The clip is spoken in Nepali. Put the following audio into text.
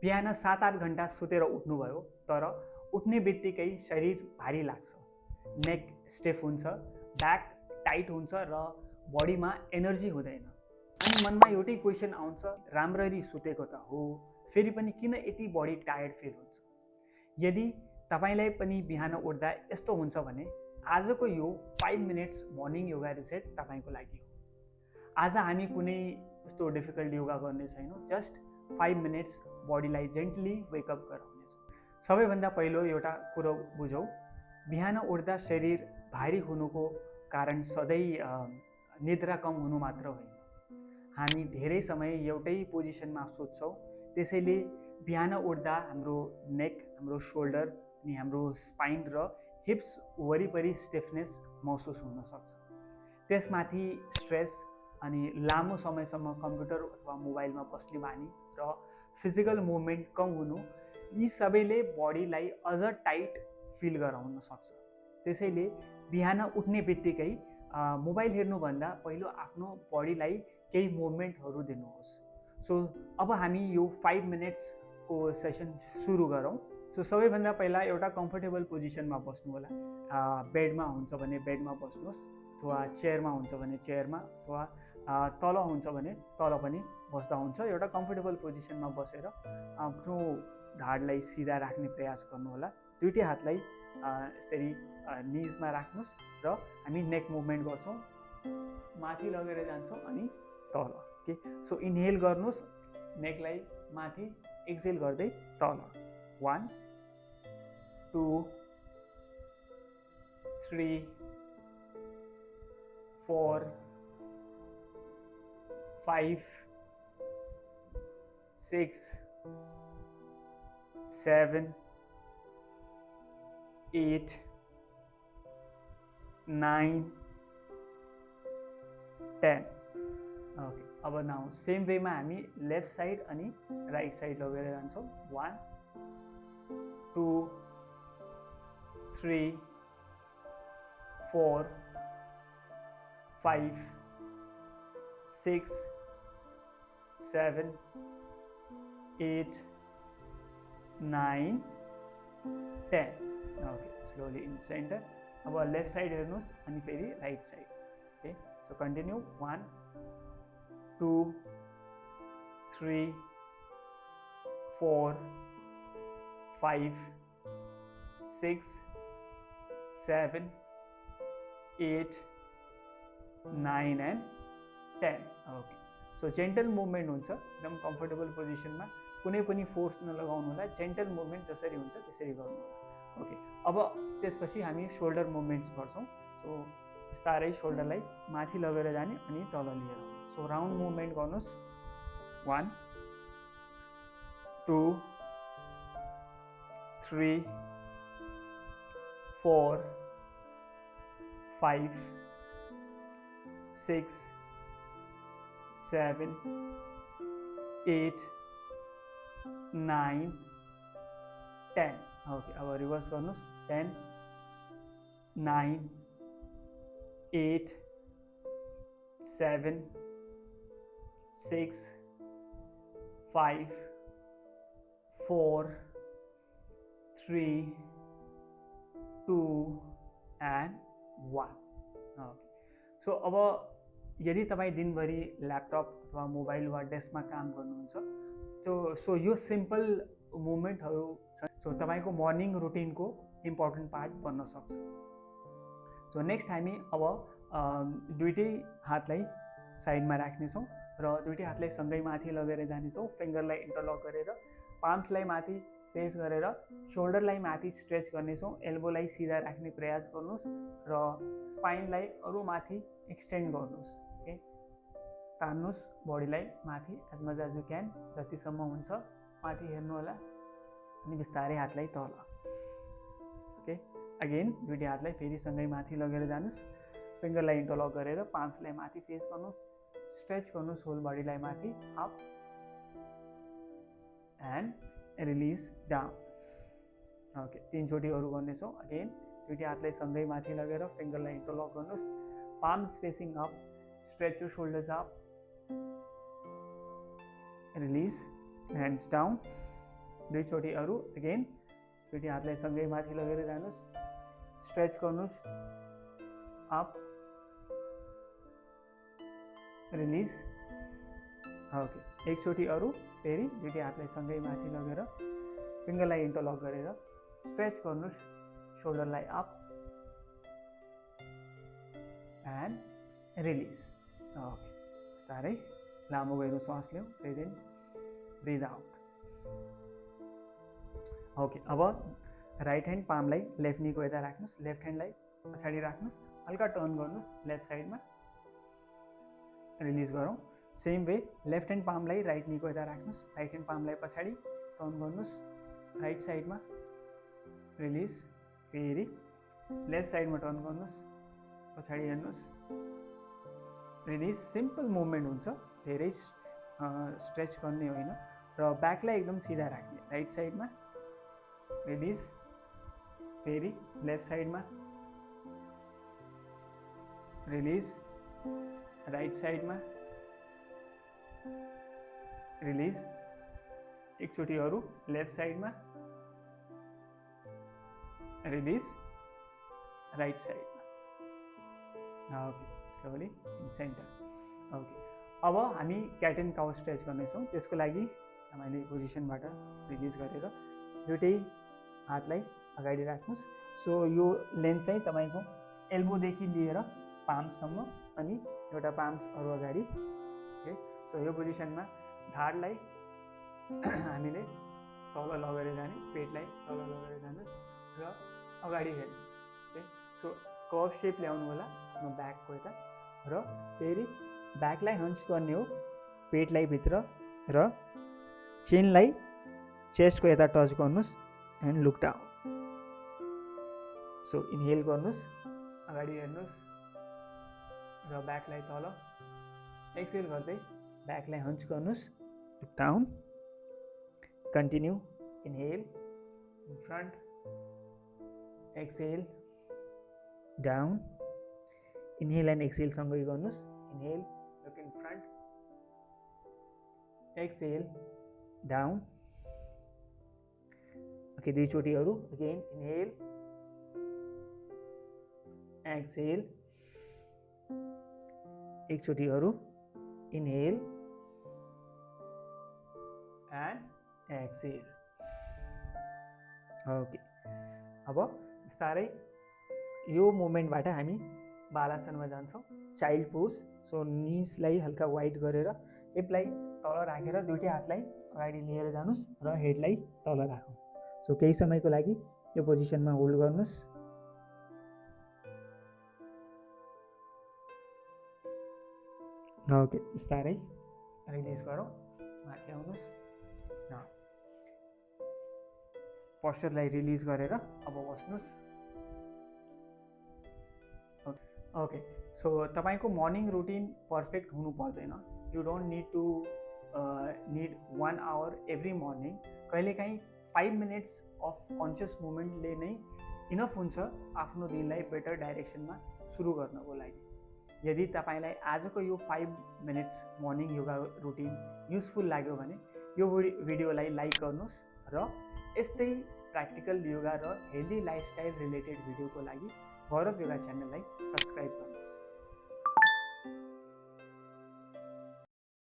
बिहान 7-8 घन्टा सुतेर उठ्नुभयो तर उठ्ने बित्तिकै शरीर भारी लाग्छ, नेक स्टिफ हुन्छ, ब्याक टाइट हुन्छ र बडीमा एनर्जी हुँदैन। अनि मनमा एउटै क्वेसन आउँछ, राम्ररी सुतेको त हो, फेरि पनि किन यति बडी टायर्ड फिल हुन्छ? यदि तपाईलाई पनि बिहान उठ्दा यस्तो हुन्छ भने आजको यो 5 मिनट्स मर्निङ योगा रिसेट तपाईको लागि हो। आज हामी कुनै यस्तो डिफिकल्ट योगा गर्ने छैनौँ, जस्ट 5 मिनट्स बडीलाई जेन्टली वेकअप गराउनेछौँ। सबैभन्दा पहिलो एउटा कुरो बुझौँ, बिहान उठ्दा शरीर भारी हुनुको कारण सधैँ निद्रा कम हुनु मात्र होइन। हामी धेरै समय एउटै पोजिसनमा सुत्छौँ, त्यसैले बिहान उठ्दा हाम्रो नेक, हाम्रो सोल्डर अनि हाम्रो स्पाइन र हिप्स वरिपरि स्टिफनेस महसुस हुन सक्छ। त्यसमाथि स्ट्रेस अनि लामो समयसम्म कम्प्युटर अथवा मोबाइलमा बस्ने बानी र फिजिकल मुभमेन्ट कम हुनु, यी सबैले बडीलाई अझ टाइट फिल गराउन सक्छ। त्यसैले बिहान उठ्ने बित्तिकै मोबाइल हेर्नुभन्दा पहिलो आफ्नो बडीलाई केही मुभमेन्टहरू दिनुहोस्। सो अब हामी यो 5 मिनट्सको सेसन सुरु गरौँ। सो सबैभन्दा पहिला एउटा कम्फर्टेबल पोजिसनमा बस्नु होला। बेडमा हुन्छ भने बेडमा बस्नुहोस्, अथवा चेयरमा हुन्छ भने चेयरमा, अथवा तल हुन्छ भने तल पनि बस्दा हुन्छ। एउटा कम्फर्टेबल पोजिसनमा बसेर आफ्नो ढाडलाई सिधा राख्ने प्रयास गर्नुहोला। दुईटै हातलाई यसरी निजमा राख्नुहोस् र हामी नेक मुभमेन्ट गर्छौँ, माथि लगेर जान्छौँ अनि तल। ओके, सो इनहेल गर्नुहोस्, नेकलाई माथि, एक्सहेल गर्दै तल। 1 2 3 4 5 6 7 8 9 10। ओके, अब नाउ सेम वेमा हामी लेफ्ट साइड अनि राइट साइड लगेर जान्छौँ। 1 2 3 4 5 6 7 8 9 10। Okay, slowly in centre. अब लेफ्ट साइड हेर्नुहोस् अनि फेरि right side. Okay, so continue. 1 2 3 4 5 6 7 8 9 and 10। Okay, so gentle movement हुन्छ, एकदम कम्फर्टेबल पोजिसनमा, कुनै पनि फोर्स नलगाउनु होला, जेन्टल मुभमेन्ट जसरी हुन्छ त्यसरी गर्नु होला। ओके, अब त्यसपछि हामी सोल्डर मुभमेन्ट्स गर्छौँ। सो बिस्तारै सोल्डरलाई माथि लगेर जाने अनि तल लिएर आउने। सो राउन्ड मुभमेन्ट गर्नुहोस्। 1 2 3 4 5 6 7 8 9 10। ओके, अब रिभर्स गर्नुहोस्। 10 9 8 7 6 5 4 3 2 and 1। ओके, सो अब यदि तपाईँ दिनभरि ल्यापटप अथवा मोबाइल वा डेस्कमा काम गर्नुहुन्छ, सो यो सिम्पल मुभमेन्टहरू छ, सो तपाईँको मर्निङ रुटिनको इम्पोर्टेन्ट पार्ट बन्न सक्छ। सो नेक्स्ट हामी अब दुईटै हातलाई साइडमा राख्नेछौँ र दुईटै हातलाई सँगै माथि लगेर जानेछौँ। फिङ्गरलाई इन्टरलक गरेर पाम्सलाई माथि प्रेस गरेर सोल्डरलाई माथि स्ट्रेच गर्नेछौँ। एल्बोलाई सिधा राख्ने प्रयास गर्नुहोस् र स्पाइनलाई अरू माथि एक्सटेन्ड गर्नुहोस्। ओके, तान्नुहोस् बडीलाई माथि as much as you can, जतिसम्म हुन्छ माथि हेर्नु होला अनि बिस्तारै हातलाई तल। ओके, अगेन दुईटै हातलाई फेरि सँगै माथि लगेर जानुहोस्। फिङ्गरलाई इन्टरलक गरेर पाम्सलाई माथि फेस गर्नुहोस्, स्ट्रेच गर्नुहोस् होल बडीलाई माथि, up and release down. Okay, 3 चोटि अरू गर्नेछौँ। अगेन दुईटै हातलाई सँगै माथि लगेर फिङ्गरलाई इन्टरलक गर्नुहोस्, palms facing up, stretch your shoulders up, release, hands down, दुईचोटि अरू अगेन दुईटी हातलाई सँगै माथि लगेर जानुस्, स्ट्रेच गर्नुस्, अप, रिलिज। ओके, एकचोटि अरू फेरि दुईटी हातलाई सँगै माथि लगेर फिङ्गरलाई इन्टरलक गरेर स्ट्रेच गर्नुस्, सोल्डरलाई अप एन्ड रिलिज। ओके, बिस्तारै लामो गएर श्वास लिउँ, breathe in, breathe out. Okay, अब राइट ह्यान्ड पामलाई लेफ्ट नीको यता राख्नुस्, लेफ्ट ह्यान्डलाई पछाडि राख्नुस्, हल्का टर्न गर्नुस् लेफ्ट साइडमा, रिलिज गरौँ। सेम वे लेफ्ट ह्यान्ड पामलाई राइट नीको यता राख्नुस्, राइट ह्यान्ड पामलाई पछाडि टर्न गर्नुस् राइट साइडमा, रिलिज। फेरि लेफ्ट साइडमा टर्न गर्नुस्, पछाडि हेर्नुस्, रिलिज। सिम्पल मुभमेन्ट हुन्छ, धेरै स्ट्रेच गर्ने होइन र ब्याकलाई एकदम सिधा राख्ने। राइट साइडमा, रिलिज। फेरि लेफ्ट साइडमा, रिलिज, राइट साइडमा, रिलिज। एकचोटि अरू लेफ्ट साइडमा, रिलिज, राइट साइडमा। Okay, slowly in centre. Okay, अब हामी क्याट एन्ड काउ स्ट्रेच गर्नेछौँ। त्यसको लागि तपाईँले पोजिसनबाट रिलिज गरेर दुइटै हातलाई अगाडि राख्नुहोस्। सो यो लेन्थ चाहिँ तपाईँको एल्बोदेखि लिएर पाम्ससम्म अनि एउटा पाम्स अरू अगाडि। ओके, सो यो पोजिसनमा ढाडलाई हामीले तल लगेर जाने, पेटलाई तल लगेर जानुहोस् र अगाडि हेर्नुहोस्। ओके, सो कर्भ सेप ल्याउनु होला आफ्नो ब्याकको यता र फेरि ब्याकलाई हन्च गर्ने हो, पेटलाई भित्र र चेनलाई चेस्टको यता टच गर्नुहोस् and look down. So inhale गर्नुहोस्, अगाडि हेर्नुहोस् र ब्याकलाई तल, एक्सेल गर्दै ब्याकलाई हन्च गर्नुहोस्, look down, continue, inhale, in front, exhale, down, inhale and exhale सँगै गर्नुहोस्, inhale, look in front, exhale, down. Okay, दुईचोटि अरू अगेन, इनहेल, एक्सेल, एकचोटि अरू, इनहेल एन्ड एक्सेल। ओके, अब बिस्तारै यो मुभमेन्टबाट हामी बालासनमा जान्छौँ, चाइल्ड पोज। सो निजलाई हल्का वाइड गरेर हिपलाई तल राखेर दुईटै हातलाई अगाडि लिएर जानुहोस् र हेडलाई तल राखौँ। सो केही समयको लागि यो पोजिसनमा होल्ड गर्नुहोस्। ओके, बिस्तारै रिलिज गरौँ, माथि आउनुहोस्। पोस्चरलाई रिलिज गरेर अब बस्नुहोस्। ओके, सो तपाईँको मर्निङ रुटिन पर्फेक्ट हुनु पर्दैन। You don't need to need 1 hour every morning. कहिलेकाहीँ 5 मिनट्स अफ कन्सियस मुभमेन्टले नै इनफ हुन्छ आफ्नो दिनलाई बेटर डाइरेक्सनमा सुरु गर्नको लागि। यदि तपाईँलाई आजको यो 5 minutes morning yoga routine useful लाग्यो भने यो भिडियोलाई लाइक गर्नुहोस् र यस्तै प्र्याक्टिकल योगा र हेल्दी लाइफस्टाइल रिलेटेड भिडियोको लागि गौरव योगा च्यानललाई सब्सक्राइब गर्नुहोस्।